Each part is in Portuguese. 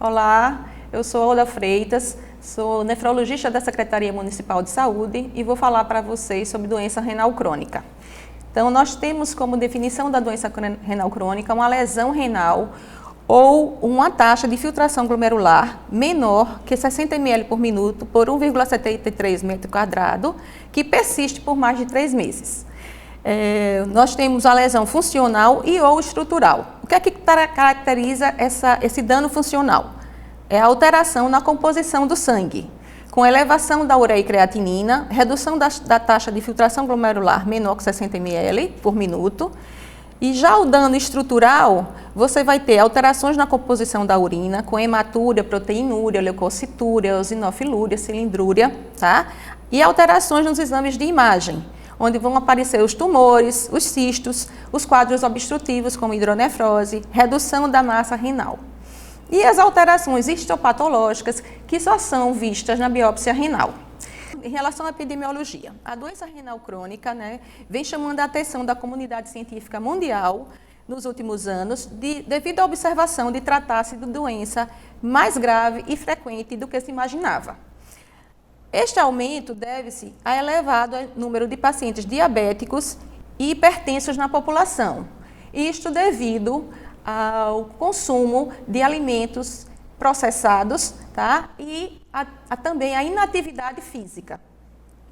Olá, eu sou Olda Freitas, sou nefrologista da Secretaria Municipal de Saúde e vou falar para vocês sobre doença renal crônica. Então, nós temos como definição da doença renal crônica uma lesão renal ou uma taxa de filtração glomerular menor que 60 ml por minuto por 1,73 metro quadrado, que persiste por mais de 3 meses. Nós temos a lesão funcional e ou estrutural. O que é que caracteriza esse dano funcional? É a alteração na composição do sangue, com elevação da ureia e creatinina, redução da taxa de filtração glomerular menor que 60 ml por minuto. E já o dano estrutural, você vai ter alterações na composição da urina, com hematúria, proteinúria, leucocitúria, eosinofilúria, cilindrúria, tá? E alterações nos exames de imagem, onde vão aparecer os tumores, os cistos, os quadros obstrutivos, como hidronefrose, redução da massa renal. E as alterações histopatológicas, que só são vistas na biópsia renal. Em relação à epidemiologia, a doença renal crônica, vem chamando a atenção da comunidade científica mundial nos últimos anos, devido à observação de tratar-se de doença mais grave e frequente do que se imaginava. Este aumento deve-se a elevado número de pacientes diabéticos e hipertensos na população, isto devido ao consumo de alimentos processados, tá? E também a inatividade física,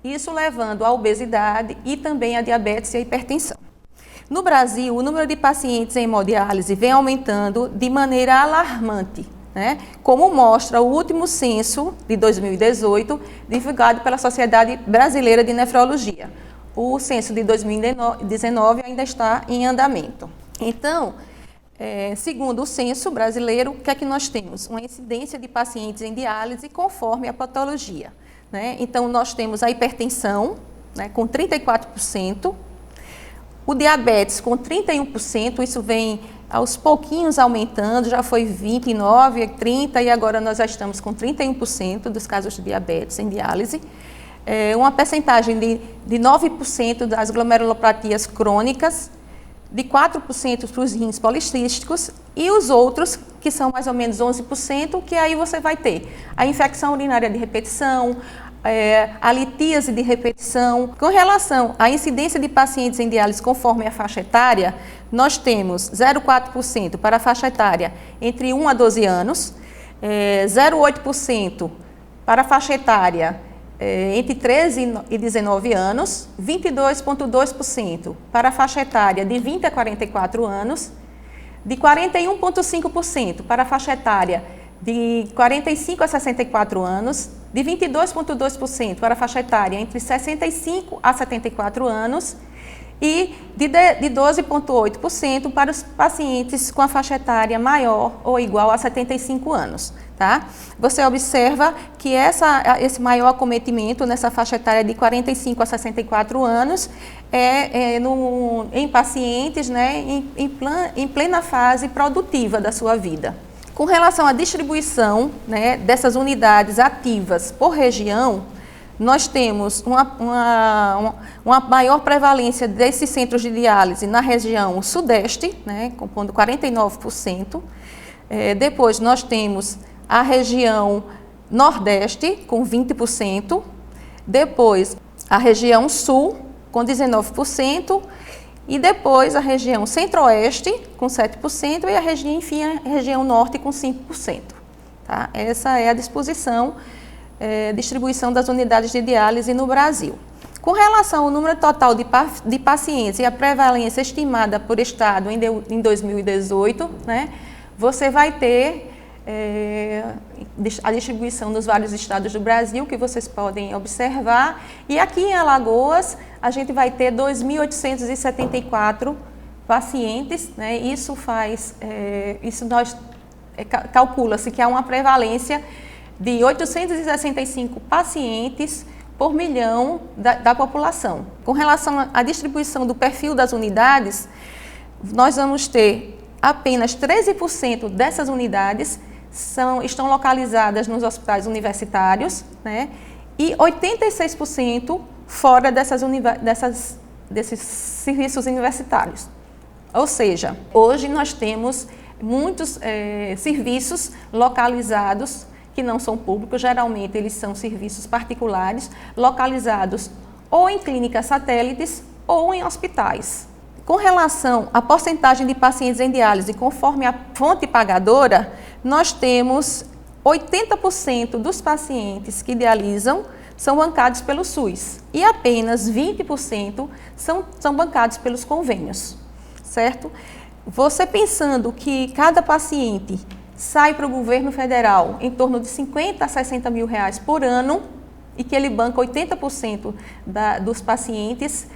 isso levando à obesidade e também à diabetes e à hipertensão. No Brasil, o número de pacientes em hemodiálise vem aumentando de maneira alarmante, como mostra o último censo de 2018, divulgado pela Sociedade Brasileira de Nefrologia. O censo de 2019 ainda está em andamento. Então, segundo o censo brasileiro, o que é que nós temos? Uma incidência de pacientes em diálise conforme a patologia. Então, nós temos a hipertensão, com 34%, o diabetes com 31%, isso vem aos pouquinhos aumentando, já foi 29%, 30% e agora nós já estamos com 31% dos casos de diabetes em diálise. Uma percentagem de 9% das glomerulopatias crônicas, de 4% para os rins policísticos e os outros, que são mais ou menos 11%, que aí você vai ter a infecção urinária de repetição, a litíase de repetição. Com relação à incidência de pacientes em diálise conforme a faixa etária, nós temos 0,4% para a faixa etária entre 1 a 12 anos, 0,8% para a faixa etária entre 13 e 19 anos, 22,2% para a faixa etária de 20 a 44 anos, de 41,5% para a faixa etária de 45 a 64 anos, de 22,2% para a faixa etária entre 65 a 74 anos e de 12,8% para os pacientes com a faixa etária maior ou igual a 75 anos. Tá? Você observa que esse maior acometimento nessa faixa etária de 45 a 64 anos em pacientes em plena fase produtiva da sua vida. Com relação à distribuição dessas unidades ativas por região, nós temos uma maior prevalência desses centros de diálise na região sudeste, compondo 49%. Depois nós temos a região nordeste, com 20%. Depois a região sul, com 19%. E depois a região centro-oeste, com 7%, e enfim, a região norte, com 5%. Tá? Essa é a distribuição das unidades de diálise no Brasil. Com relação ao número total de pacientes e a prevalência estimada por estado em 2018, você vai ter a distribuição nos vários estados do Brasil, que vocês podem observar. E aqui em Alagoas, a gente vai ter 2.874 pacientes, calcula-se que há uma prevalência de 865 pacientes por milhão da população. Com relação à distribuição do perfil das unidades, nós vamos ter apenas 13% dessas unidades estão localizadas nos hospitais universitários, e 86% fora desses serviços universitários. Ou seja, hoje nós temos muitos serviços localizados que não são públicos, geralmente eles são serviços particulares, localizados ou em clínicas satélites ou em hospitais. Com relação à porcentagem de pacientes em diálise conforme a fonte pagadora, nós temos 80% dos pacientes que dialisam são bancados pelo SUS e apenas 20% são bancados pelos convênios, certo? Você pensando que cada paciente sai para o governo federal em torno de 50 a 60 mil reais por ano e que ele banca 80% dos pacientes,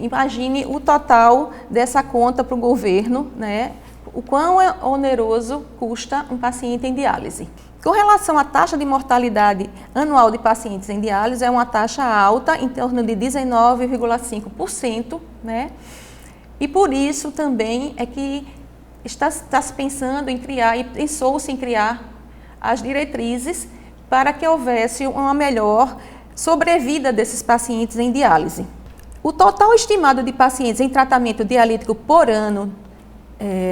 imagine o total dessa conta para o governo, né? O quão oneroso custa um paciente em diálise. Com relação à taxa de mortalidade anual de pacientes em diálise, é uma taxa alta, em torno de 19,5%, né? E por isso também é que está se pensando em criar, e pensou-se em criar as diretrizes para que houvesse uma melhor sobrevida desses pacientes em diálise. O total estimado de pacientes em tratamento dialítico por ano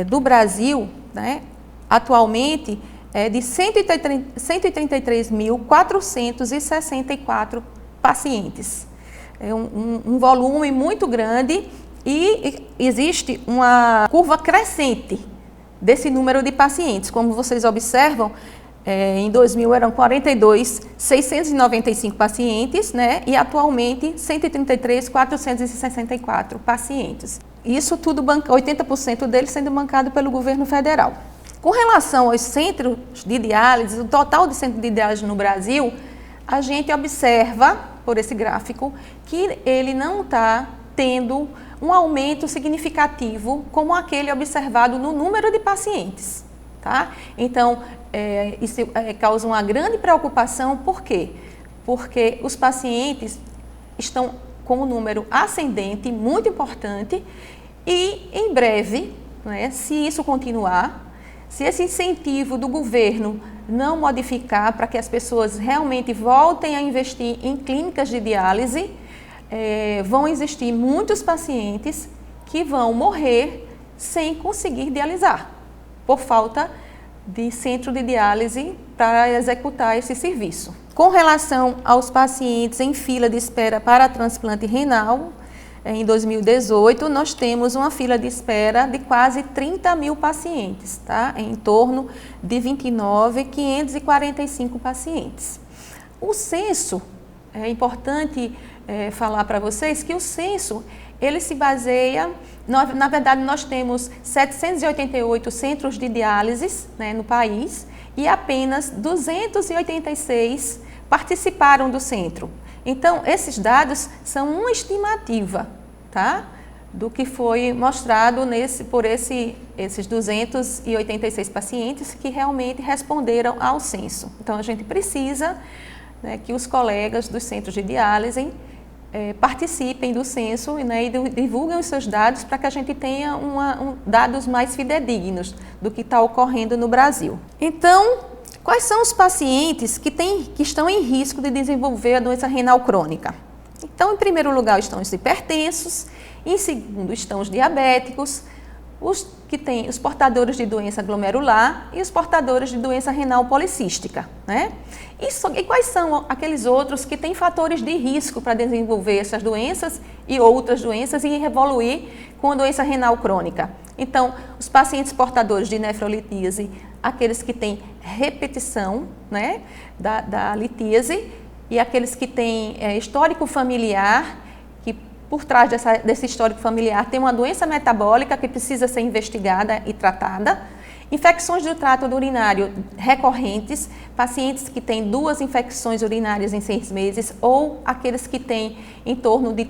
do Brasil, né, atualmente, é de 133.464 pacientes. É um volume muito grande e existe uma curva crescente desse número de pacientes. Como vocês observam, em 2000 eram 42.695 pacientes, né, e atualmente 133.464 pacientes. Isso tudo, 80% deles sendo bancado pelo governo federal. Com relação aos centros de diálise, o total de centros de diálise no Brasil, a gente observa, por esse gráfico, que ele não está tendo um aumento significativo como aquele observado no número de pacientes. Tá? Então, isso causa uma grande preocupação, por quê? Porque os pacientes estão com um número ascendente, muito importante, e em breve, né, se isso continuar, se esse incentivo do governo não modificar para que as pessoas realmente voltem a investir em clínicas de diálise, vão existir muitos pacientes que vão morrer sem conseguir dialisar, por falta de centro de diálise para executar esse serviço. Com relação aos pacientes em fila de espera para transplante renal, em 2018, nós temos uma fila de espera de quase 30 mil pacientes, tá? Em torno de 29.545 pacientes. O censo, é importante falar para vocês que o censo, ele se baseia, na verdade nós temos 788 centros de diálise, né, no país, e apenas 286 participaram do centro. Então, esses dados são uma estimativa, tá? Do que foi mostrado por esses 286 pacientes que realmente responderam ao censo. Então, a gente precisa, né, que os colegas dos centros de diálise participem do censo, né, e divulguem os seus dados para que a gente tenha dados mais fidedignos do que está ocorrendo no Brasil. Então, quais são os pacientes que estão em risco de desenvolver a doença renal crônica? Então, em primeiro lugar estão os hipertensos, em segundo estão os diabéticos, os portadores de doença glomerular e os portadores de doença renal policística, né? E quais são aqueles outros que têm fatores de risco para desenvolver essas doenças e outras doenças e evoluir com a doença renal crônica? Então, os pacientes portadores de nefrolitíase, aqueles que têm repetição, né, da litíase, e aqueles que têm histórico familiar, que por trás desse histórico familiar tem uma doença metabólica que precisa ser investigada e tratada. Infecções do trato urinário recorrentes, pacientes que têm 2 infecções urinárias em 6 meses, ou aqueles que têm em torno de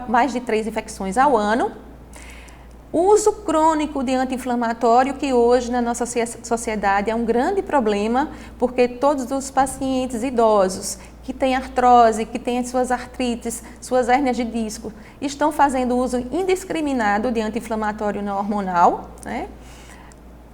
mais de 3 infecções ao ano. Uso crônico de anti-inflamatório, que hoje na nossa sociedade é um grande problema, porque todos os pacientes idosos que têm artrose, que têm suas artrites, suas hérnias de disco, estão fazendo uso indiscriminado de anti-inflamatório não hormonal, né?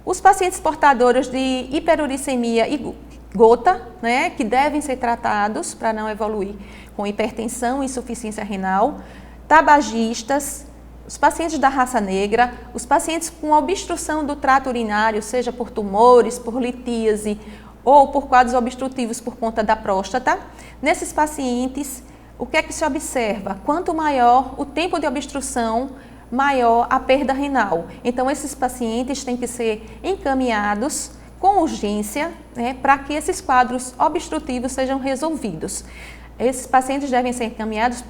Os pacientes portadores de hiperuricemia e gota, né, que devem ser tratados para não evoluir com hipertensão e insuficiência renal, tabagistas, os pacientes da raça negra, os pacientes com obstrução do trato urinário, seja por tumores, por litíase ou por quadros obstrutivos por conta da próstata. Nesses pacientes, o que é que se observa? Quanto maior o tempo de obstrução, maior a perda renal. Então, esses pacientes têm que ser encaminhados com urgência, né, para que esses quadros obstrutivos sejam resolvidos. Esses pacientes devem ser encaminhados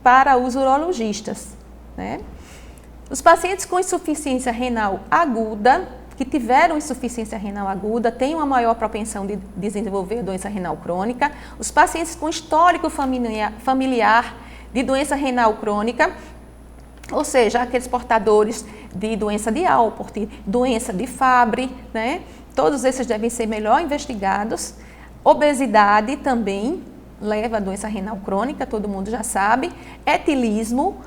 para os urologistas, né? Os pacientes com insuficiência renal aguda, que tiveram insuficiência renal aguda, têm uma maior propensão de desenvolver doença renal crônica. Os pacientes com histórico familiar de doença renal crônica, ou seja, aqueles portadores de doença de Alport, doença de Fabry, né? Todos esses devem ser melhor investigados. Obesidade também leva a doença renal crônica, todo mundo já sabe. Etilismo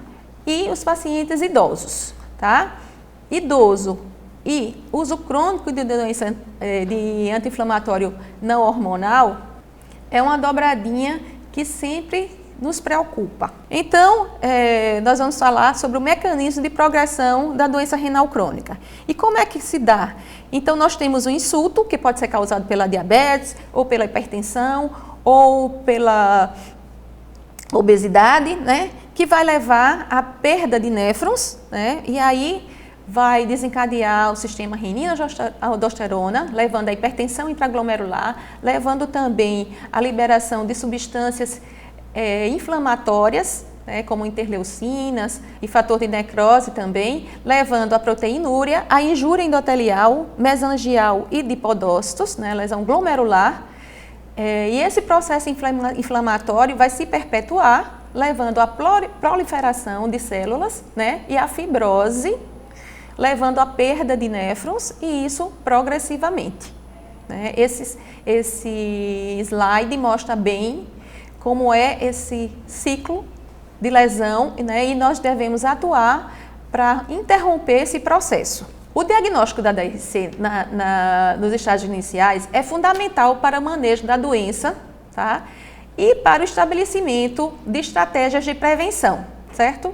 e os pacientes idosos, tá? Idoso e uso crônico de doença de anti-inflamatório não hormonal é uma dobradinha que sempre nos preocupa. Então, nós vamos falar sobre o mecanismo de progressão da doença renal crônica. E como é que se dá? Então, nós temos o insulto, que pode ser causado pela diabetes, ou pela hipertensão, ou pela obesidade, né? Que vai levar à perda de néfrons, né? E aí vai desencadear o sistema renina-aldosterona, levando à hipertensão intraglomerular, levando também à liberação de substâncias inflamatórias, né, como interleucinas e fator de necrose também, levando à proteinúria, à injúria endotelial, mesangial e de podócitos, né, lesão glomerular. E esse processo inflamatório vai se perpetuar, levando à proliferação de células, né, e à fibrose, levando à perda de néfrons, e isso progressivamente, né. Esse slide mostra bem como é esse ciclo de lesão, né, e nós devemos atuar para interromper esse processo. O diagnóstico da DRC nos estágios iniciais é fundamental para o manejo da doença, tá? E para o estabelecimento de estratégias de prevenção, certo?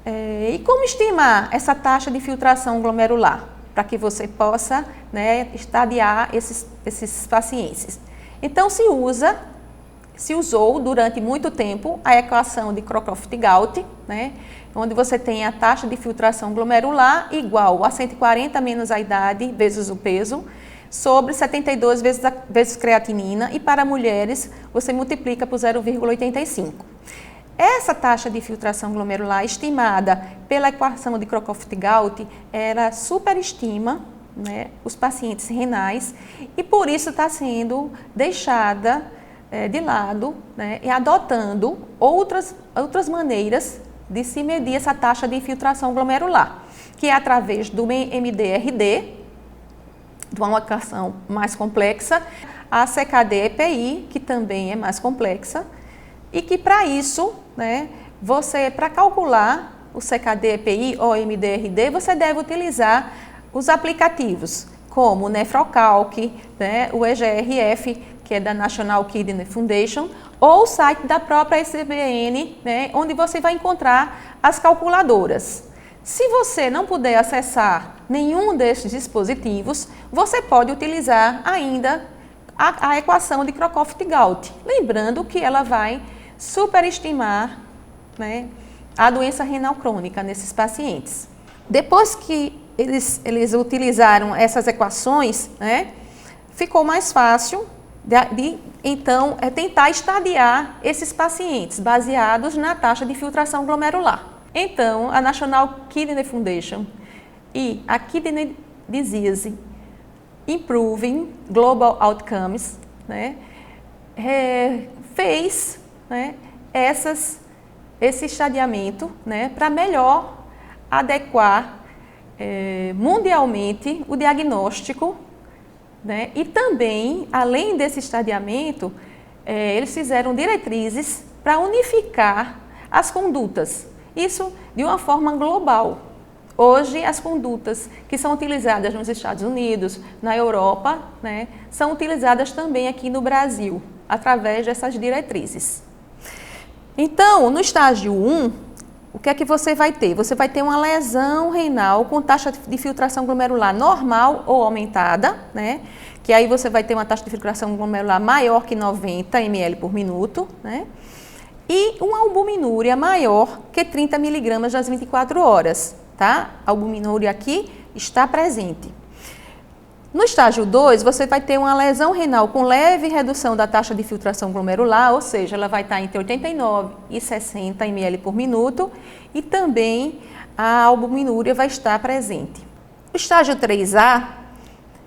E como estimar essa taxa de filtração glomerular, para que você possa, né, estadiar esses pacientes? Então, se usou durante muito tempo a equação de Crocroft-Gault, né, onde você tem a taxa de filtração glomerular igual a 140 menos a idade vezes o peso, sobre 72 vezes creatinina, e para mulheres você multiplica por 0,85. Essa taxa de filtração glomerular estimada pela equação de Crocroft-Gault, ela superestima, né, os pacientes renais, e por isso está sendo deixada de lado, né, e adotando outras maneiras de se medir essa taxa de infiltração glomerular, que é através do MDRD, de uma equação mais complexa, a CKD-EPI, que também é mais complexa, e que para isso, né, para calcular o CKD-EPI ou MDRD, você deve utilizar os aplicativos, como o Nefrocalc, né, o EGRF, que é da National Kidney Foundation, ou o site da própria ICBN, né, onde você vai encontrar as calculadoras. Se você não puder acessar nenhum desses dispositivos, você pode utilizar ainda a equação de Crocroft-Gault, lembrando que ela vai superestimar, né, a doença renal crônica nesses pacientes. Depois que eles utilizaram essas equações, né, ficou mais fácil então tentar estadiar esses pacientes baseados na taxa de filtração glomerular. Então, a National Kidney Foundation e a Kidney Disease Improving Global Outcomes, né, fez, né, esse estadiamento, né, para melhor adequar mundialmente o diagnóstico, né, e também, além desse estadiamento, eles fizeram diretrizes para unificar as condutas, isso de uma forma global. Hoje, as condutas que são utilizadas nos Estados Unidos, na Europa, né, são utilizadas também aqui no Brasil, através dessas diretrizes. Então, no estágio 1, o que é que você vai ter? Você vai ter uma lesão renal com taxa de filtração glomerular normal ou aumentada, né? Que aí você vai ter uma taxa de filtração glomerular maior que 90 ml por minuto, né? E uma albuminúria maior que 30 miligramas das 24 horas, tá? A albuminúria aqui está presente. No estágio 2, você vai ter uma lesão renal com leve redução da taxa de filtração glomerular, ou seja, ela vai estar entre 89 e 60 ml por minuto, e também a albuminúria vai estar presente. O estágio 3A,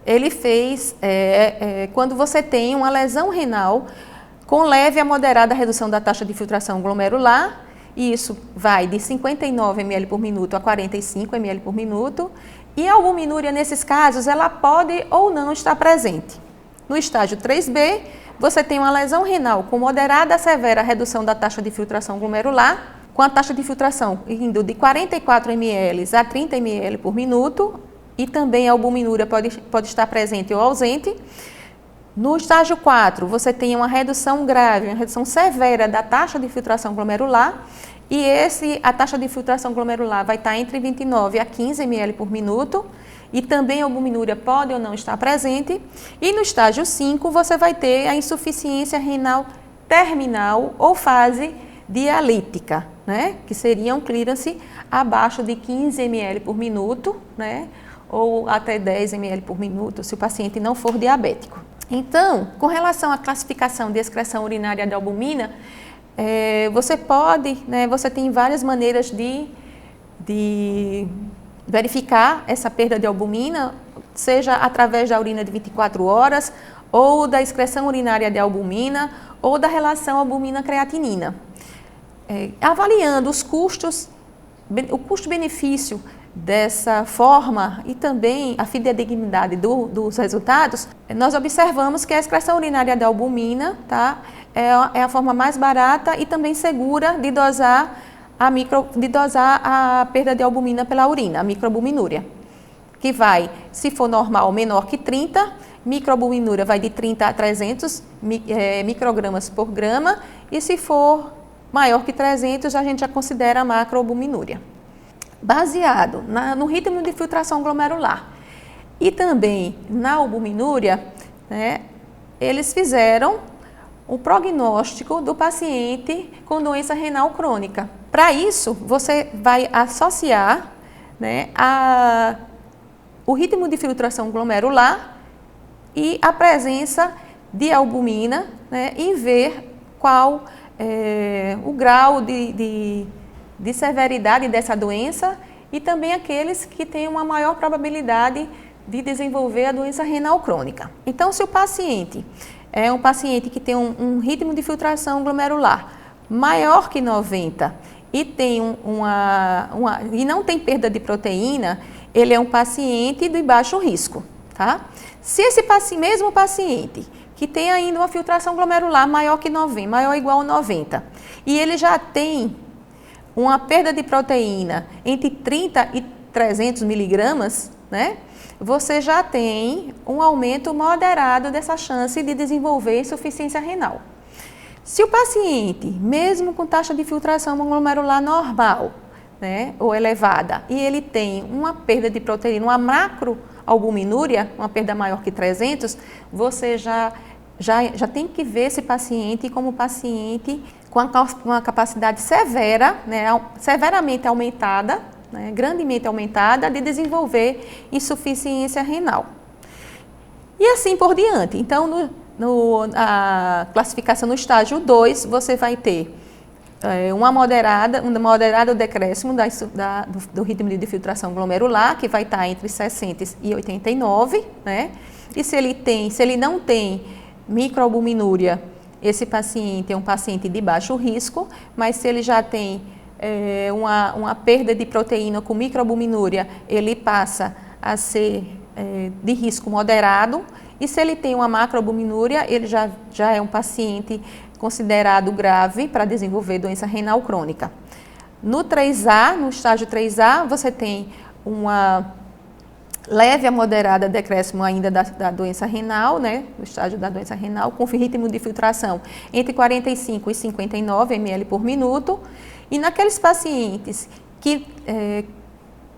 ele fez quando você tem uma lesão renal com leve a moderada redução da taxa de filtração glomerular, e isso vai de 59 ml por minuto a 45 ml por minuto, e a albuminúria, nesses casos, ela pode ou não estar presente. No estágio 3B, você tem uma lesão renal com moderada a severa redução da taxa de filtração glomerular, com a taxa de filtração indo de 44 ml a 30 ml por minuto, e também a albuminúria pode estar presente ou ausente. No estágio 4, você tem uma redução grave, uma redução severa da taxa de filtração glomerular, e a taxa de filtração glomerular vai estar entre 29 a 15 ml por minuto, e também a albuminúria pode ou não estar presente. E no estágio 5, você vai ter a insuficiência renal terminal ou fase dialítica, né? Que seria um clearance abaixo de 15 ml por minuto, né? Ou até 10 ml por minuto, se o paciente não for diabético. Então, com relação à classificação de excreção urinária de albumina, você tem várias maneiras de verificar essa perda de albumina, seja através da urina de 24 horas, ou da excreção urinária de albumina, ou da relação albumina-creatinina. Avaliando os custos, o custo-benefício dessa forma e também a fidedignidade dos resultados, nós observamos que a excreção urinária de albumina, tá, é a forma mais barata e também segura de dosar a perda de albumina pela urina, a microalbuminúria, que vai, se for normal, menor que 30, microalbuminúria vai de 30 a 300 microgramas por grama, e se for maior que 300, a gente já considera a macroalbuminúria. Baseado no ritmo de filtração glomerular e também na albuminúria, né, eles fizeram o prognóstico do paciente com doença renal crônica. Para isso, você vai associar, né, o ritmo de filtração glomerular e a presença de albumina, né, e ver qual o grau de severidade dessa doença, e também aqueles que têm uma maior probabilidade de desenvolver a doença renal crônica. Então, se o paciente é um paciente que tem um ritmo de filtração glomerular maior que 90 e e não tem perda de proteína, ele é um paciente de baixo risco, tá? Se esse mesmo paciente que tem ainda uma filtração glomerular maior que 90, maior ou igual a 90, e ele já tem uma perda de proteína entre 30 e 300 miligramas, né? Você já tem um aumento moderado dessa chance de desenvolver insuficiência renal. Se o paciente, mesmo com taxa de filtração glomerular normal, né, ou elevada, e ele tem uma perda de proteína, uma macroalbuminúria, uma perda maior que 300, você já tem que ver esse paciente como paciente com uma capacidade severa, né, severamente aumentada, né, grandemente aumentada, de desenvolver insuficiência renal. E assim por diante. Então, a classificação no estágio 2, você vai ter um moderado decréscimo do ritmo de filtração glomerular, que vai estar entre 60 e 89, né? E se ele não tem microalbuminúria, esse paciente é um paciente de baixo risco, mas se ele já tem uma perda de proteína com microalbuminúria, ele passa a ser de risco moderado, e se ele tem uma macroalbuminúria, ele já é um paciente considerado grave para desenvolver doença renal crônica. No 3A, no estágio 3A, você tem uma leve a moderada decréscimo ainda da doença renal, né, no estágio da doença renal, com ritmo de filtração entre 45 e 59 ml por minuto, E naqueles pacientes que,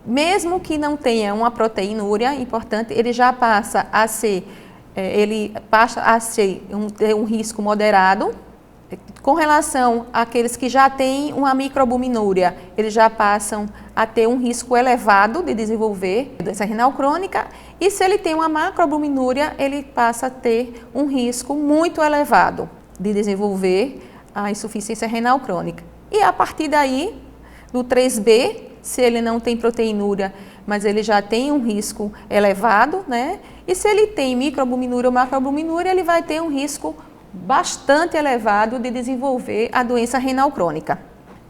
mesmo que não tenha uma proteinúria importante, ele já passa a ser, ter um risco moderado. Com relação àqueles que já têm uma microalbuminúria, eles já passam a ter um risco elevado de desenvolver doença renal crônica, e se ele tem uma macroalbuminúria, ele passa a ter um risco muito elevado de desenvolver a insuficiência renal crônica. E a partir daí, do 3B, se ele não tem proteinúria, mas ele já tem um risco elevado, né? E se ele tem microalbuminúria ou macroalbuminúria, ele vai ter um risco bastante elevado de desenvolver a doença renal crônica.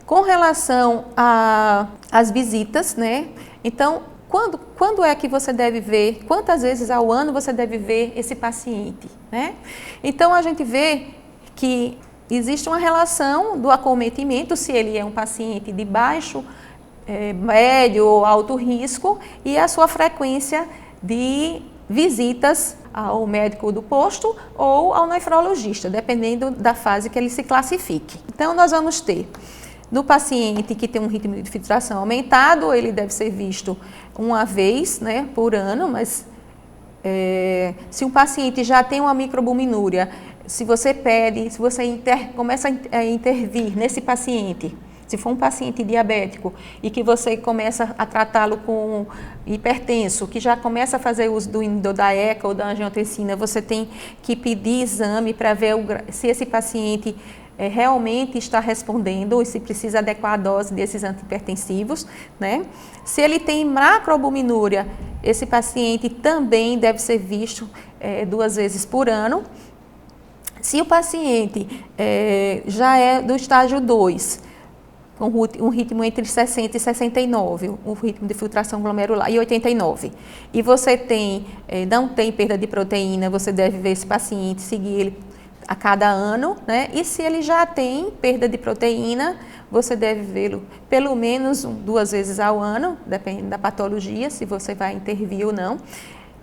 Com relação às visitas, né? Então, quando é que você deve ver, quantas vezes ao ano você deve ver esse paciente, né? Então, a gente vê que existe uma relação do acometimento, se ele é um paciente de baixo, médio ou alto risco, e a sua frequência de visitas ao médico do posto ou ao nefrologista, dependendo da fase que ele se classifique. Então, nós vamos ter, no paciente que tem um ritmo de filtração aumentado, ele deve ser visto uma vez, né, por ano, mas se um paciente já tem uma microalbuminúria, se você começa a intervir nesse paciente, se for um paciente diabético e que você começa a tratá-lo com hipertenso, que já começa a fazer uso da ECA ou da angiotensina, você tem que pedir exame para ver se esse paciente realmente está respondendo ou se precisa adequar a dose desses antihipertensivos, né? Se ele tem macroalbuminúria, esse paciente também deve ser visto 2 vezes por ano. Se o paciente já é do estágio 2, com um ritmo entre 60 e 69, o ritmo de filtração glomerular, e 89. E você não tem perda de proteína, você deve ver esse paciente, seguir ele a cada ano, né? E se ele já tem perda de proteína, você deve vê-lo pelo menos 2 vezes ao ano, dependendo da patologia, se você vai intervir ou não.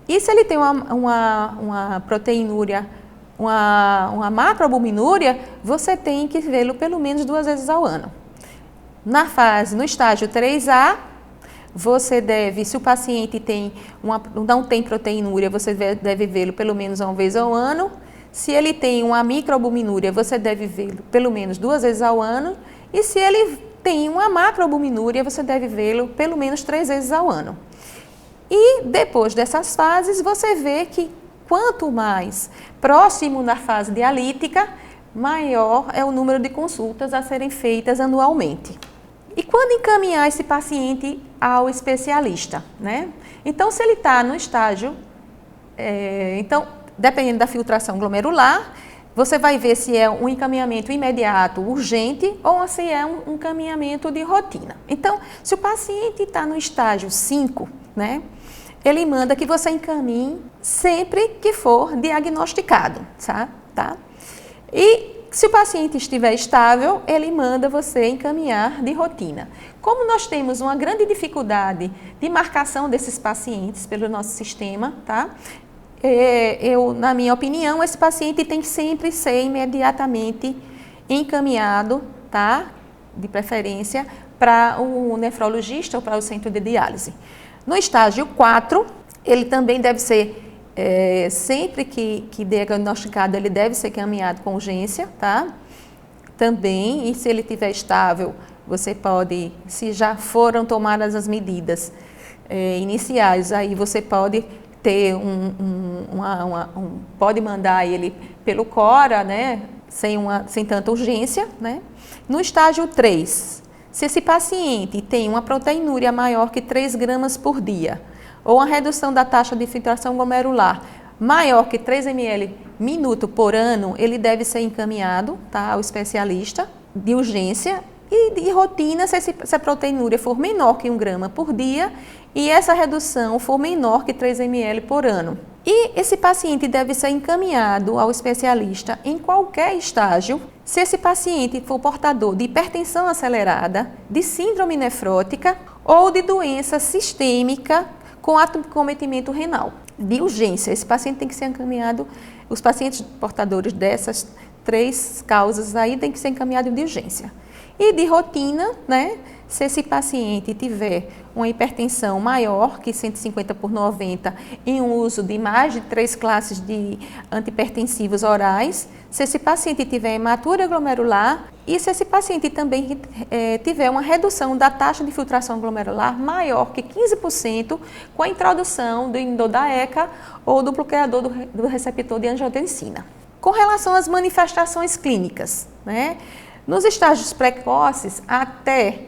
E se ele tem uma proteinúria, uma macroalbuminúria, você tem que vê-lo pelo menos 2 vezes ao ano. No estágio 3A, você deve, se o paciente não tem proteinúria, você deve vê-lo pelo menos 1 vez ao ano. Se ele tem uma microalbuminúria, você deve vê-lo pelo menos 2 vezes ao ano. E se ele tem uma macroalbuminúria, você deve vê-lo pelo menos 3 vezes ao ano. E depois dessas fases, você vê que quanto mais próximo da fase dialítica, maior é o número de consultas a serem feitas anualmente. E quando encaminhar esse paciente ao especialista, né? Então, se ele está no estágio, dependendo da filtração glomerular, você vai ver se é um encaminhamento imediato, urgente, ou se é um encaminhamento de rotina. Então, se o paciente está no estágio 5, né? Ele manda que você encaminhe sempre que for diagnosticado, tá? E se o paciente estiver estável, ele manda você encaminhar de rotina. Como nós temos uma grande dificuldade de marcação desses pacientes pelo nosso sistema, tá? Na minha opinião, esse paciente tem que sempre ser imediatamente encaminhado, tá? De preferência, para o nefrologista ou para o centro de diálise. No estágio 4, ele também deve ser, sempre que diagnosticado, ele deve ser encaminhado com urgência, tá? Também, e se ele estiver estável, você pode, se já foram tomadas as medidas iniciais, aí você pode ter pode mandar ele pelo CORA, né? Sem tanta urgência, né? No estágio 3, se esse paciente tem uma proteinúria maior que 3 gramas por dia, ou uma redução da taxa de filtração glomerular maior que 3 ml minuto por ano, ele deve ser encaminhado, tá, ao especialista de urgência e de rotina se a proteinúria for menor que 1 grama por dia e essa redução for menor que 3 ml por ano. E esse paciente deve ser encaminhado ao especialista em qualquer estágio se esse paciente for portador de hipertensão acelerada, de síndrome nefrótica ou de doença sistêmica com acometimento renal. De urgência, esse paciente tem que ser encaminhado, os pacientes portadores dessas 3 causas aí têm que ser encaminhados de urgência. E de rotina, né? Se esse paciente tiver uma hipertensão maior que 150/90 em um uso de mais de 3 classes de antihipertensivos orais, se esse paciente tiver hematura glomerular e se esse paciente também tiver uma redução da taxa de filtração glomerular maior que 15% com a introdução do inibidor da ECA ou do bloqueador do receptor de angiotensina. Com relação às manifestações clínicas, né? Nos estágios precoces até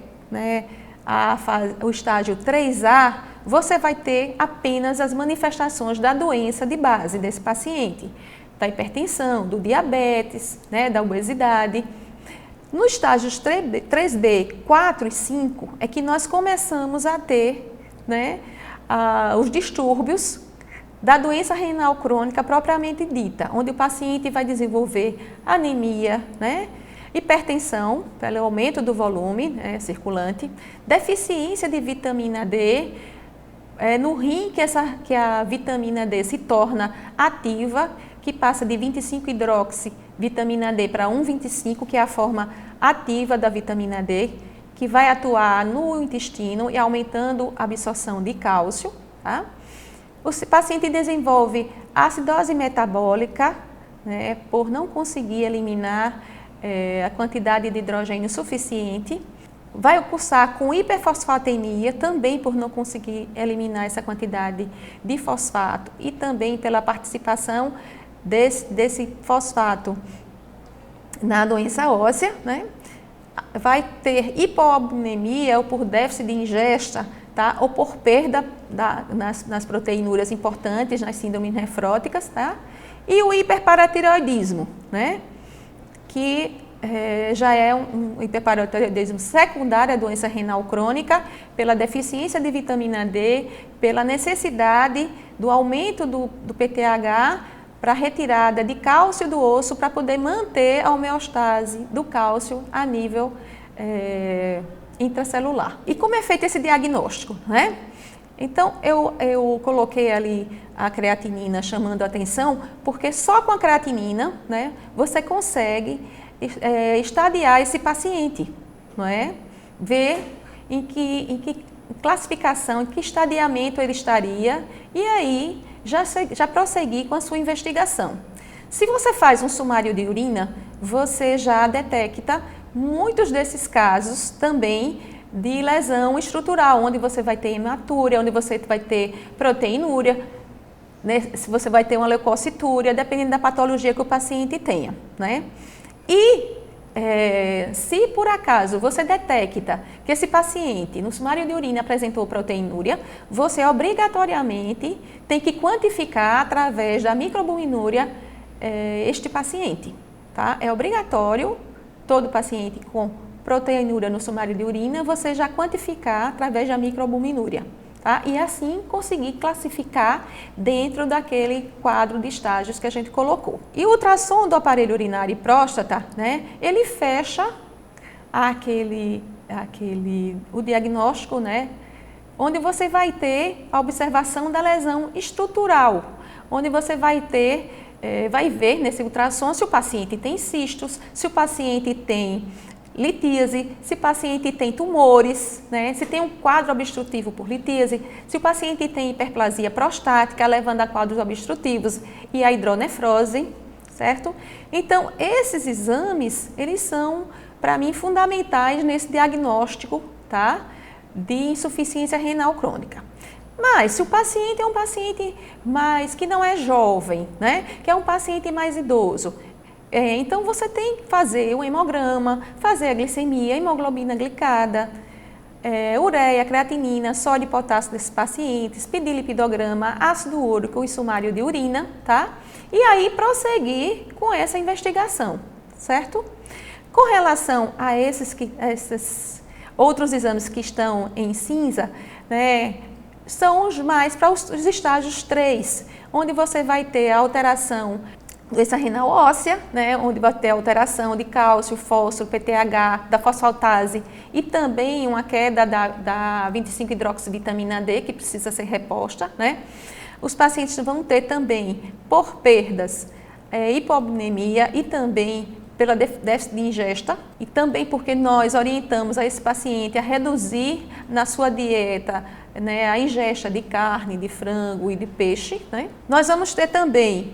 o estágio 3A, você vai ter apenas as manifestações da doença de base desse paciente, da hipertensão, do diabetes, né, da obesidade. Nos estágios 3B, 4 e 5 é que nós começamos a ter, né, os distúrbios da doença renal crônica propriamente dita, onde o paciente vai desenvolver anemia, né, hipertensão, pelo aumento do volume circulante, deficiência de vitamina D, no rim que a vitamina D se torna ativa, que passa de 25-hidroxi vitamina D para 1,25, que é a forma ativa da vitamina D, que vai atuar no intestino e aumentando a absorção de cálcio. Tá? O paciente desenvolve acidose metabólica, né, por não conseguir eliminar a quantidade de hidrogênio suficiente, vai cursar com hiperfosfatemia, também por não conseguir eliminar essa quantidade de fosfato e também pela participação desse fosfato na doença óssea, né? Vai ter hipoalbuminemia ou por déficit de ingesta, tá? Ou por perda nas proteinúrias importantes, nas síndromes nefróticas, tá? E o hiperparatireoidismo, né? Que já é um hiperparatireoidismo secundário à doença renal crônica, pela deficiência de vitamina D, pela necessidade do aumento do PTH para retirada de cálcio do osso para poder manter a homeostase do cálcio a nível intracelular. E como é feito esse diagnóstico, né? Então, eu coloquei ali a creatinina chamando a atenção, porque só com a creatinina, né, você consegue estadiar esse paciente, não é? Ver em que classificação, em que estadiamento ele estaria e aí já prosseguir com a sua investigação. Se você faz um sumário de urina, você já detecta muitos desses casos também de lesão estrutural, onde você vai ter hematúria, onde você vai ter proteinúria, né? Se você vai ter uma leucocitúria, dependendo da patologia que o paciente tenha, né? E se por acaso você detecta que esse paciente no sumário de urina apresentou proteinúria, você obrigatoriamente tem que quantificar através da microalbuminúria este paciente, tá? É obrigatório todo paciente com proteinúria no sumário de urina, você já quantificar através da microalbuminúria, tá? E assim conseguir classificar dentro daquele quadro de estágios que a gente colocou. E o ultrassom do aparelho urinário e próstata, né? Ele fecha o diagnóstico, né? Onde você vai ter a observação da lesão estrutural, onde você vai ver nesse ultrassom se o paciente tem cistos, se o paciente tem litíase, se o paciente tem tumores, né? Se tem um quadro obstrutivo por litíase, se o paciente tem hiperplasia prostática, levando a quadros obstrutivos e a hidronefrose, certo? Então, esses exames, eles são, para mim, fundamentais nesse diagnóstico, tá? De insuficiência renal crônica. Mas, se o paciente é um paciente que não é jovem, né? Que é um paciente mais idoso, então você tem que fazer o hemograma, fazer a glicemia, hemoglobina glicada, ureia, creatinina, sódio e potássio desses pacientes, pedir lipidograma, ácido úrico e sumário de urina, tá? E aí prosseguir com essa investigação, certo? Com relação a esses outros exames que estão em cinza, né? São os mais para os estágios 3, onde você vai ter a alteração doença renal óssea, né, onde vai ter alteração de cálcio, fósforo, PTH, da fosfatase e também uma queda da 25-hidroxivitamina D, que precisa ser reposta, né. Os pacientes vão ter também, por perdas, hipoalbuminemia e também pela déficit de ingesta e também porque nós orientamos a esse paciente a reduzir na sua dieta, né, a ingesta de carne, de frango e de peixe, né? Nós vamos ter também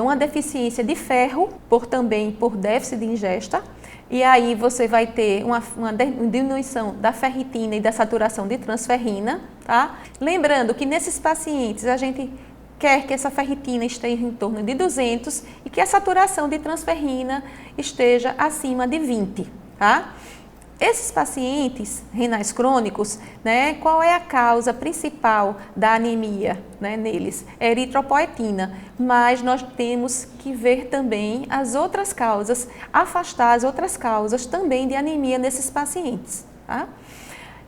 uma deficiência de ferro, também por déficit de ingesta, e aí você vai ter uma diminuição da ferritina e da saturação de transferrina, tá? Lembrando que nesses pacientes a gente quer que essa ferritina esteja em torno de 200 e que a saturação de transferrina esteja acima de 20, tá? Esses pacientes renais crônicos, né, qual é a causa principal da anemia, né, neles? É eritropoetina, mas nós temos que ver também as outras causas, afastar as outras causas também de anemia nesses pacientes, tá?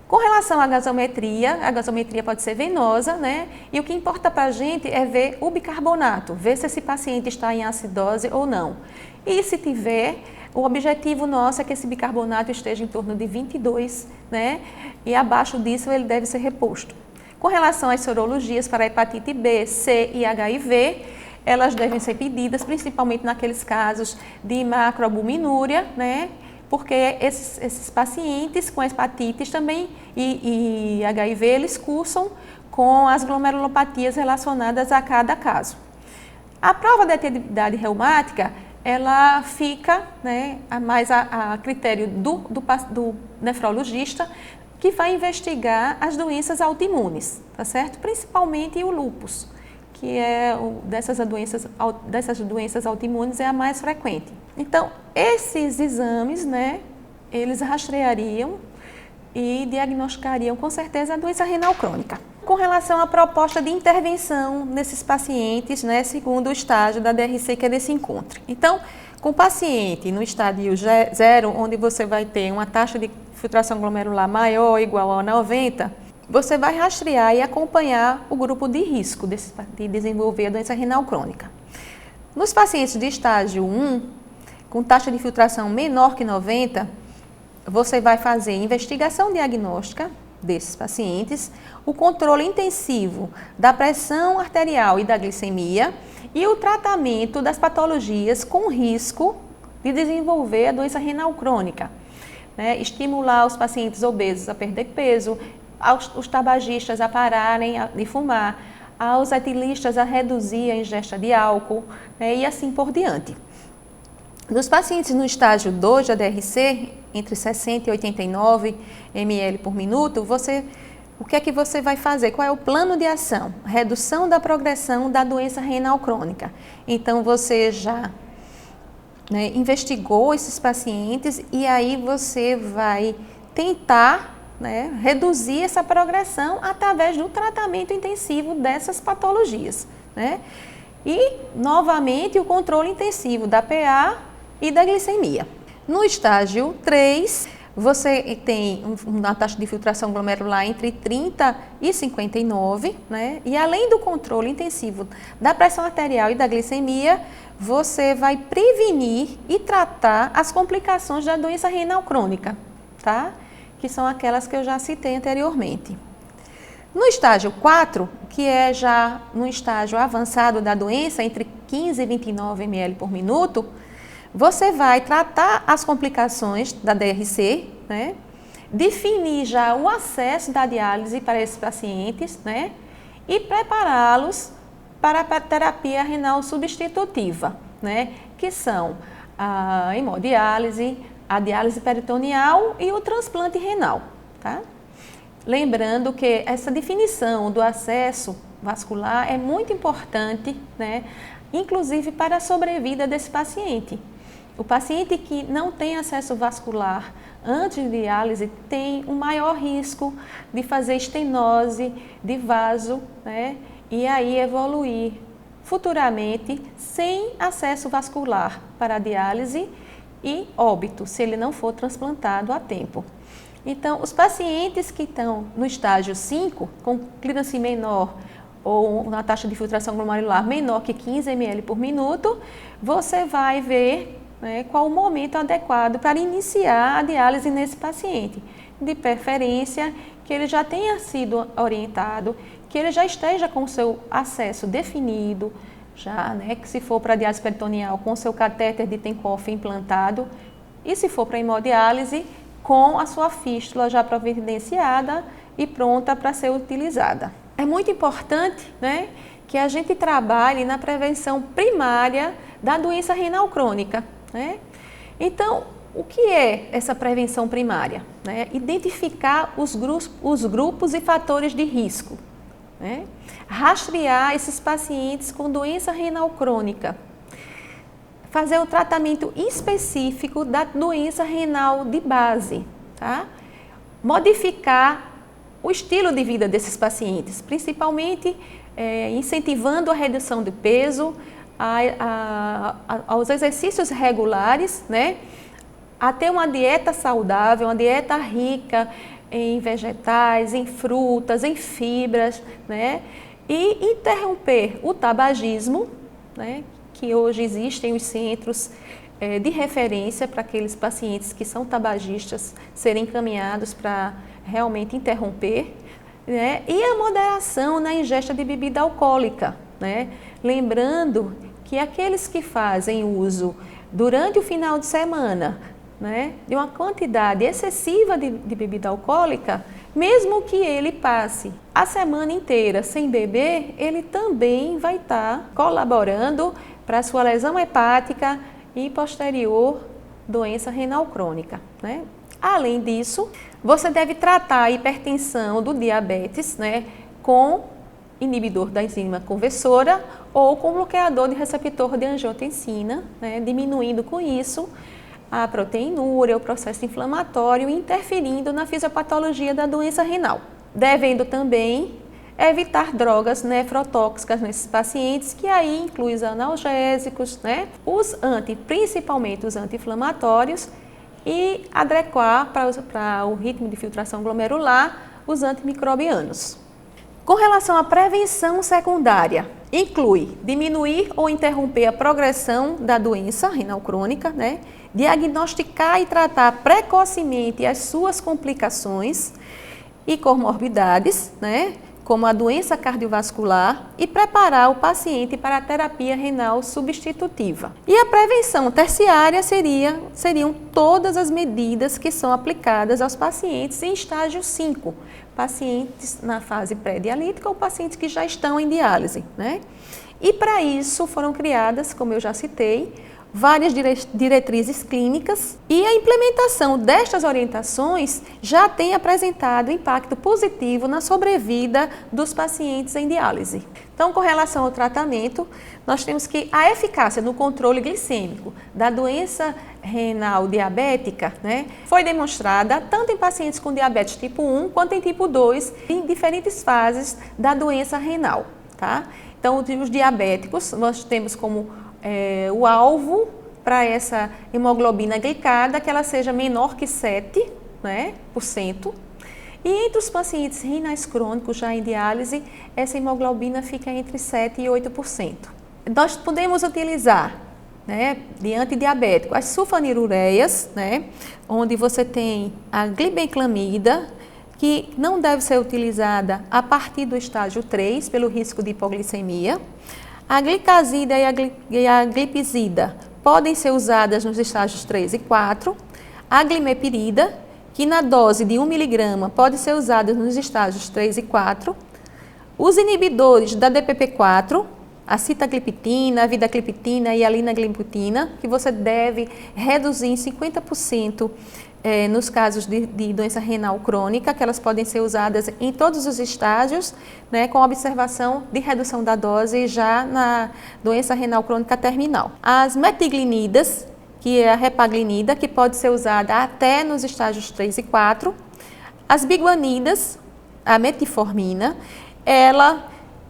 Com relação à gasometria, a gasometria pode ser venosa, né? E o que importa para a gente é ver o bicarbonato, ver se esse paciente está em acidose ou não. E se tiver, o objetivo nosso é que esse bicarbonato esteja em torno de 22, né? E abaixo disso ele deve ser reposto. Com relação às sorologias para hepatite B, C e HIV, elas devem ser pedidas principalmente naqueles casos de macroalbuminúria, né? Porque esses pacientes com hepatites também e HIV, eles cursam com as glomerulopatias relacionadas a cada caso. A prova de atividade reumática, ela fica, né, mais a critério do nefrologista, que vai investigar as doenças autoimunes, tá certo? Principalmente o lúpus, que é dessas doenças autoimunes é a mais frequente. Então, esses exames, né, eles rastreariam e diagnosticariam com certeza a doença renal crônica. Com relação à proposta de intervenção nesses pacientes, né, segundo o estágio da DRC que ele se encontre. Então, com o paciente no estádio 0, onde você vai ter uma taxa de filtração glomerular maior ou igual a 90, você vai rastrear e acompanhar o grupo de risco de desenvolver a doença renal crônica. Nos pacientes de estágio 1, com taxa de filtração menor que 90, você vai fazer investigação diagnóstica desses pacientes, o controle intensivo da pressão arterial e da glicemia e o tratamento das patologias com risco de desenvolver a doença renal crônica, né? Estimular os pacientes obesos a perder peso, os tabagistas a pararem de fumar, aos etilistas a reduzir a ingesta de álcool, né? E assim por diante. Nos pacientes no estágio 2 da DRC, entre 60 e 89 ml por minuto, o que é que você vai fazer? Qual é o plano de ação? Redução da progressão da doença renal crônica. Então, você já, né, investigou esses pacientes e aí você vai tentar, né, reduzir essa progressão através do tratamento intensivo dessas patologias, né? E, novamente, o controle intensivo da PA e da glicemia. No estágio 3, você tem uma taxa de filtração glomerular entre 30 e 59, né? E além do controle intensivo da pressão arterial e da glicemia, você vai prevenir e tratar as complicações da doença renal crônica, tá? Que são aquelas que eu já citei anteriormente. No estágio 4, que é já no estágio avançado da doença, entre 15 e 29 ml por minuto, você vai tratar as complicações da DRC, né? Definir já o acesso da diálise para esses pacientes, né? E prepará-los para a terapia renal substitutiva, né? Que são a hemodiálise, a diálise peritoneal e o transplante renal, tá? Lembrando que essa definição do acesso vascular é muito importante, né? Inclusive para a sobrevida desse paciente. O paciente que não tem acesso vascular antes de diálise tem um maior risco de fazer estenose de vaso, né? E aí evoluir futuramente sem acesso vascular para a diálise e óbito, se ele não for transplantado a tempo. Então, os pacientes que estão no estágio 5, com clearance menor ou uma taxa de filtração glomerular menor que 15 ml por minuto, você vai ver, né, qual o momento adequado para iniciar a diálise nesse paciente. De preferência, que ele já tenha sido orientado, que ele já esteja com o seu acesso definido, já, né, que se for para diálise peritoneal com seu catéter de Tinkoff implantado, e se for para hemodiálise, com a sua fístula já providenciada e pronta para ser utilizada. É muito importante, né, que a gente trabalhe na prevenção primária da doença renal crônica, né? Então, o que é essa prevenção primária? Né? Identificar os grupos e fatores de risco, né? Rastrear esses pacientes com doença renal crônica, fazer o tratamento específico da doença renal de base, tá? Modificar o estilo de vida desses pacientes, principalmente incentivando a redução de peso, aos exercícios regulares, né? A ter uma dieta saudável, uma dieta rica em vegetais, em frutas, em fibras, né? E interromper o tabagismo, né? Que hoje existem os centros de referência para aqueles pacientes que são tabagistas serem encaminhados para realmente interromper, né? E a moderação na ingesta de bebida alcoólica, né? Lembrando que aqueles que fazem uso durante o final de semana, né, de uma quantidade excessiva de bebida alcoólica, mesmo que ele passe a semana inteira sem beber, ele também vai estar colaborando para a sua lesão hepática e posterior doença renal crônica, né? Além disso, você deve tratar a hipertensão do diabetes, né, com inibidor da enzima conversora ou com bloqueador de receptor de angiotensina, né, diminuindo com isso a proteinúria, o processo inflamatório, interferindo na fisiopatologia da doença renal. Devendo também evitar drogas nefrotóxicas nesses pacientes, que aí inclui os analgésicos, né, principalmente os anti-inflamatórios, e adequar para o ritmo de filtração glomerular os antimicrobianos. Com relação à prevenção secundária, inclui diminuir ou interromper a progressão da doença renal crônica, né? Diagnosticar e tratar precocemente as suas complicações e comorbidades, né? Como a doença cardiovascular, e preparar o paciente para a terapia renal substitutiva. E a prevenção terciária seriam todas as medidas que são aplicadas aos pacientes em estágio 5, pacientes na fase pré-dialítica ou pacientes que já estão em diálise, né? E para isso foram criadas, como eu já citei, várias diretrizes clínicas, e a implementação destas orientações já tem apresentado impacto positivo na sobrevida dos pacientes em diálise. Então, com relação ao tratamento, nós temos que a eficácia no controle glicêmico da doença renal diabética, né, foi demonstrada tanto em pacientes com diabetes tipo 1 quanto em tipo 2, em diferentes fases da doença renal, tá? Então, os diabéticos, nós temos como o alvo para essa hemoglobina glicada, que ela seja menor que 7%, né, e entre os pacientes renais crônicos já em diálise, essa hemoglobina fica entre 7% e 8%. Nós podemos utilizar, né, de antidiabético, as sulfonilureias, né, onde você tem a glibenclamida, que não deve ser utilizada a partir do estágio 3, pelo risco de hipoglicemia. A glicazida e a glipizida podem ser usadas nos estágios 3 e 4. A glimepirida, que na dose de 1 mg pode ser usada nos estágios 3 e 4. Os inibidores da DPP-4, a sitagliptina, a vidagliptina e a linagliptina, que você deve reduzir em 50% nos casos de doença renal crônica, que elas podem ser usadas em todos os estágios, né, com observação de redução da dose já na doença renal crônica terminal. As metiglinidas, que é a repaglinida, que pode ser usada até nos estágios 3 e 4. As biguanidas, a metformina, ela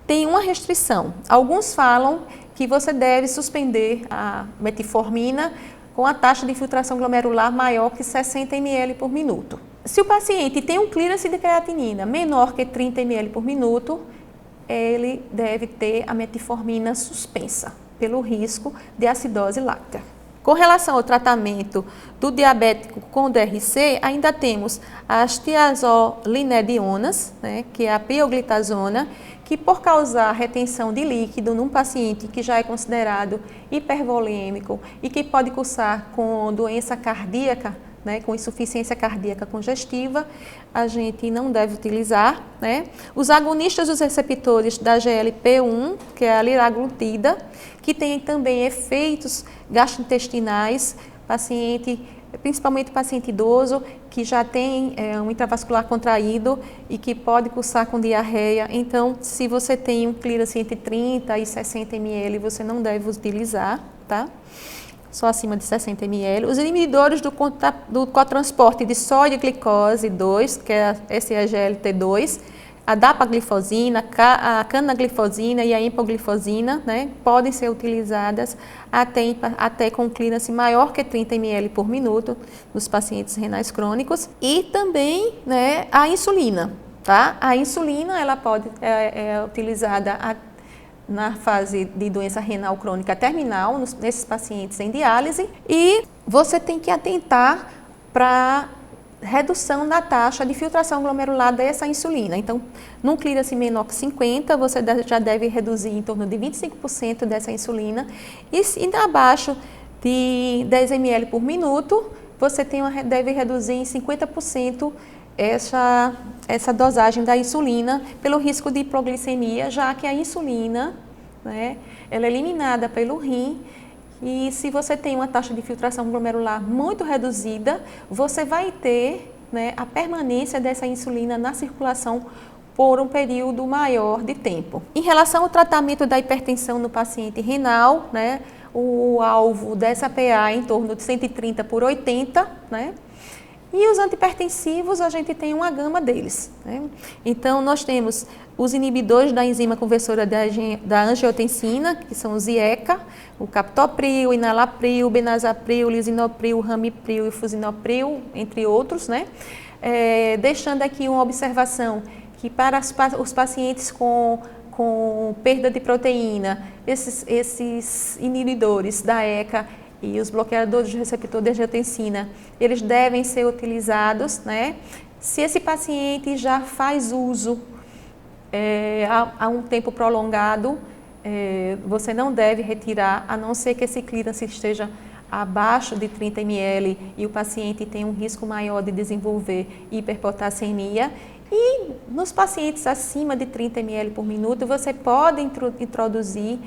tem uma restrição. Alguns falam que você deve suspender a metformina com a taxa de infiltração glomerular maior que 60 ml por minuto. Se o paciente tem um clearance de creatinina menor que 30 ml por minuto, ele deve ter a metformina suspensa, pelo risco de acidose láctea. Com relação ao tratamento do diabético com DRC, ainda temos as tiazolinedionas, né, que é a pioglitazona, que por causar retenção de líquido num paciente que já é considerado hipervolêmico e que pode cursar com doença cardíaca, né, com insuficiência cardíaca congestiva, a gente não deve utilizar, né? Os agonistas dos receptores da GLP-1, que é a liraglutida, que tem também efeitos gastrointestinais, principalmente paciente idoso, que já tem um intravascular contraído e que pode cursar com diarreia. Então, se você tem um clearance entre 30 e 60 ml, você não deve utilizar, tá? Só acima de 60 ml. Os inibidores do cotransporte de sódio e glicose 2, que é a SGLT2, a dapaglifosina, a canaglifosina e a empaglifosina, né, podem ser utilizadas até com clearance maior que 30 ml por minuto nos pacientes renais crônicos. E também, né, a insulina, tá? A insulina ela pode é utilizada na fase de doença renal crônica terminal, nesses pacientes em diálise, e você tem que atentar para redução da taxa de filtração glomerular dessa insulina. Então, num clearance menor que 50, você já deve reduzir em torno de 25% dessa insulina, e abaixo de 10 ml por minuto, você deve reduzir em 50% essa dosagem da insulina, pelo risco de hipoglicemia, já que a insulina, né, ela é eliminada pelo rim, e se você tem uma taxa de filtração glomerular muito reduzida, você vai ter, né, a permanência dessa insulina na circulação por um período maior de tempo. Em relação ao tratamento da hipertensão no paciente renal, né, o alvo dessa PA é em torno de 130 por 80, né? E os antihipertensivos, a gente tem uma gama deles, né? Então, nós temos os inibidores da enzima conversora da angiotensina, que são os IECA, o captopril, enalapril, benazapril, lisinopril, ramipril e fusinopril, entre outros, né? Deixando aqui uma observação, que para os pacientes com perda de proteína, esses inibidores da ECA e os bloqueadores de receptor de angiotensina, eles devem ser utilizados, né? Se esse paciente já faz uso há um tempo prolongado, você não deve retirar, a não ser que esse clearance esteja abaixo de 30 ml e o paciente tem um risco maior de desenvolver hiperpotassemia. E nos pacientes acima de 30 ml por minuto, você pode introduzir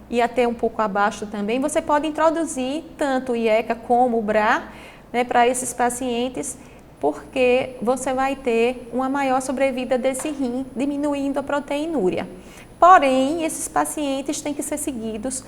e até um pouco abaixo também, você pode introduzir tanto o IECA como o BRA, né, para esses pacientes, porque você vai ter uma maior sobrevida desse rim, diminuindo a proteinúria. Porém, esses pacientes têm que ser seguidos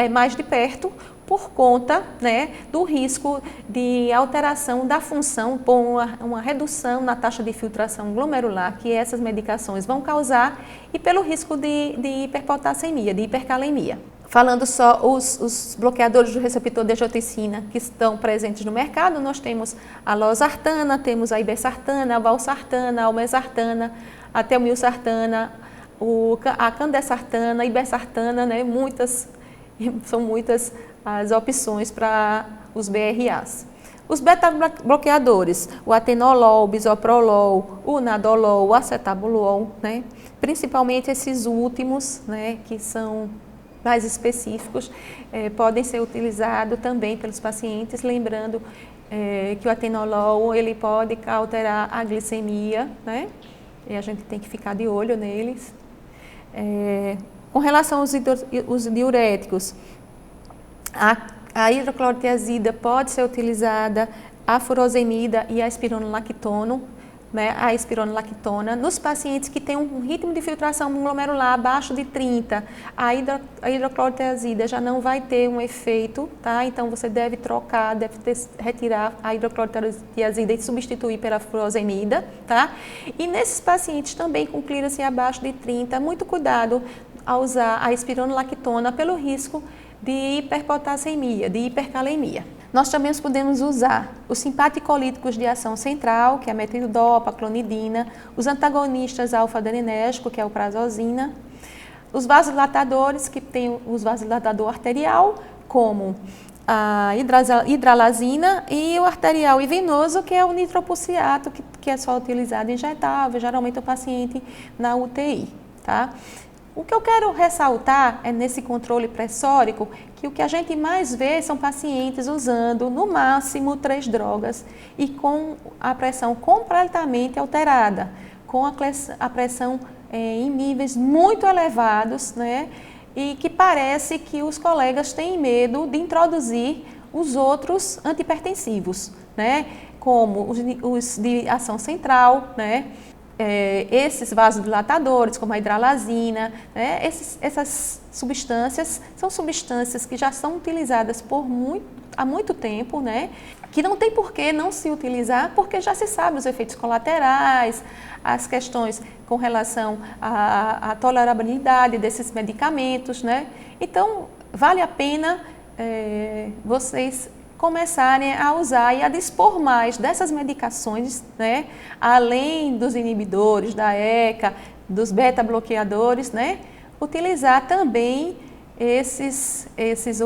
mais de perto por conta, né, do risco de alteração da função por uma redução na taxa de filtração glomerular que essas medicações vão causar e pelo risco de hiperpotassemia, de hipercalemia. Falando só os bloqueadores do receptor de angiotensina que estão presentes no mercado, nós temos a losartana, temos a ibersartana, a valsartana, a olmesartana, a telmilsartana, a candesartana, a ibersartana, né? São muitas as opções para os BRAs. Os beta-bloqueadores, o atenolol, o bisoprolol, o nadolol, o acetabulol, né? Principalmente esses últimos, né, que são mais específicos, podem ser utilizados também pelos pacientes, lembrando que o atenolol ele pode alterar a glicemia, né? E a gente tem que ficar de olho neles. Com relação aos diuréticos, a hidroclorotiazida pode ser utilizada, a furosemida e a espironolactono, né, a espironolactona, nos pacientes que têm um ritmo de filtração glomerular abaixo de 30, a hidroclorotiazida já não vai ter um efeito, tá? Então você deve retirar a hidroclorotiazida e substituir pela furosemida, tá? E nesses pacientes também com clearance abaixo de 30, muito cuidado ao usar a espironolactona pelo risco de hiperpotassemia, de hipercalemia. Nós também podemos usar os simpaticolíticos de ação central, que é a metildopa, a clonidina, os antagonistas alfa-adeninérgico, que é o prazosina, os vasodilatadores, que tem os vasodilatador arterial, como a hidralazina, e o arterial e venoso, que é o nitroprusiato, que que é só utilizado injetável, geralmente o paciente na UTI, tá? O que eu quero ressaltar é nesse controle pressórico que o que a gente mais vê são pacientes usando no máximo 3 drogas e com a pressão completamente alterada, com a pressão em níveis muito elevados, né? E que parece que os colegas têm medo de introduzir os outros antihipertensivos, né? Como os de ação central, né? Esses vasodilatadores, como a hidralazina, né? Essas substâncias são substâncias que já são utilizadas há muito tempo, né? Que não tem por que não se utilizar, porque já se sabe os efeitos colaterais, as questões com relação à tolerabilidade desses medicamentos, né? Então, vale a pena vocês começarem a usar e a dispor mais dessas medicações, né? Além dos inibidores, da ECA, dos beta-bloqueadores, né? Utilizar também essas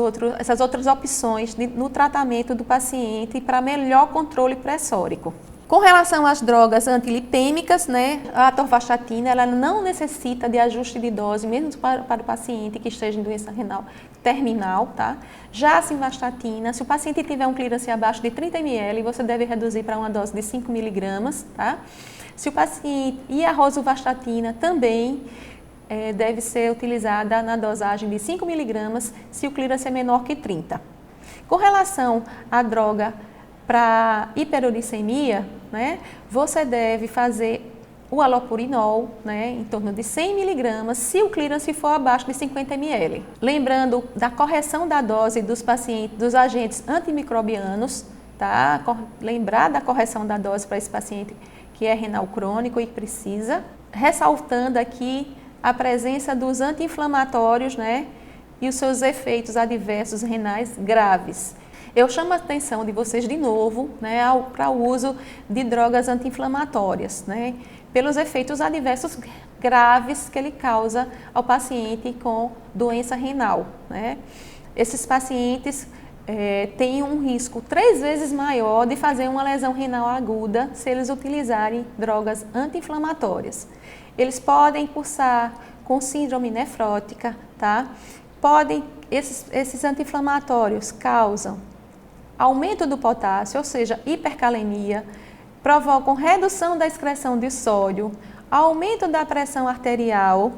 outras opções no tratamento do paciente para melhor controle pressórico. Com relação às drogas antilipêmicas, né, a atorvastatina ela não necessita de ajuste de dose, mesmo para o paciente que esteja em doença renal terminal, tá? Já a simvastatina, se o paciente tiver um clearance abaixo de 30 ml, você deve reduzir para uma dose de 5 mg, tá? Se o paciente, e a rosuvastatina também deve ser utilizada na dosagem de 5 mg, se o clearance é menor que 30. Com relação à droga para hiperuricemia, né, você deve fazer o alopurinol, né, em torno de 100 mg, se o clearance for abaixo de 50 ml. Lembrando da correção da dose dos pacientes, dos agentes antimicrobianos, tá? Lembrar da correção da dose para esse paciente que é renal crônico e precisa. Ressaltando aqui a presença dos anti-inflamatórios, né, e os seus efeitos adversos renais graves. Eu chamo a atenção de vocês de novo, né, para o uso de drogas anti-inflamatórias, né, pelos efeitos adversos graves que ele causa ao paciente com doença renal, né. Esses pacientes têm um risco 3 vezes maior de fazer uma lesão renal aguda se eles utilizarem drogas anti-inflamatórias. Eles podem cursar com síndrome nefrótica, tá? Esses anti-inflamatórios causam aumento do potássio, ou seja, hipercalemia, provocam redução da excreção de sódio, aumento da pressão arterial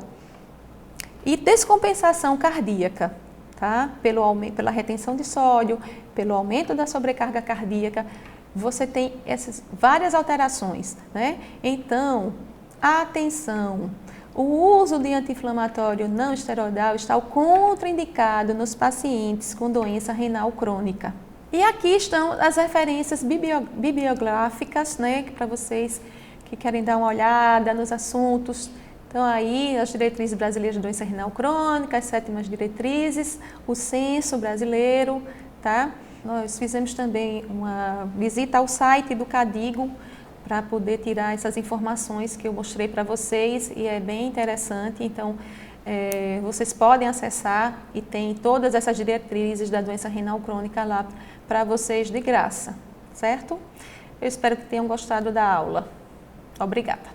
e descompensação cardíaca, tá? Pela retenção de sódio, pelo aumento da sobrecarga cardíaca, você tem essas várias alterações, né? Então, atenção! O uso de anti-inflamatório não esteroidal está contraindicado nos pacientes com doença renal crônica. E aqui estão as referências bibliográficas, né, para vocês que querem dar uma olhada nos assuntos. Então, aí, as diretrizes brasileiras de doença renal crônica, as 7ª diretrizes, o censo brasileiro, tá? Nós fizemos também uma visita ao site do CADIGO para poder tirar essas informações que eu mostrei para vocês e é bem interessante. Então, vocês podem acessar e tem todas essas diretrizes da doença renal crônica lá para vocês de graça, certo? Eu espero que tenham gostado da aula. Obrigada.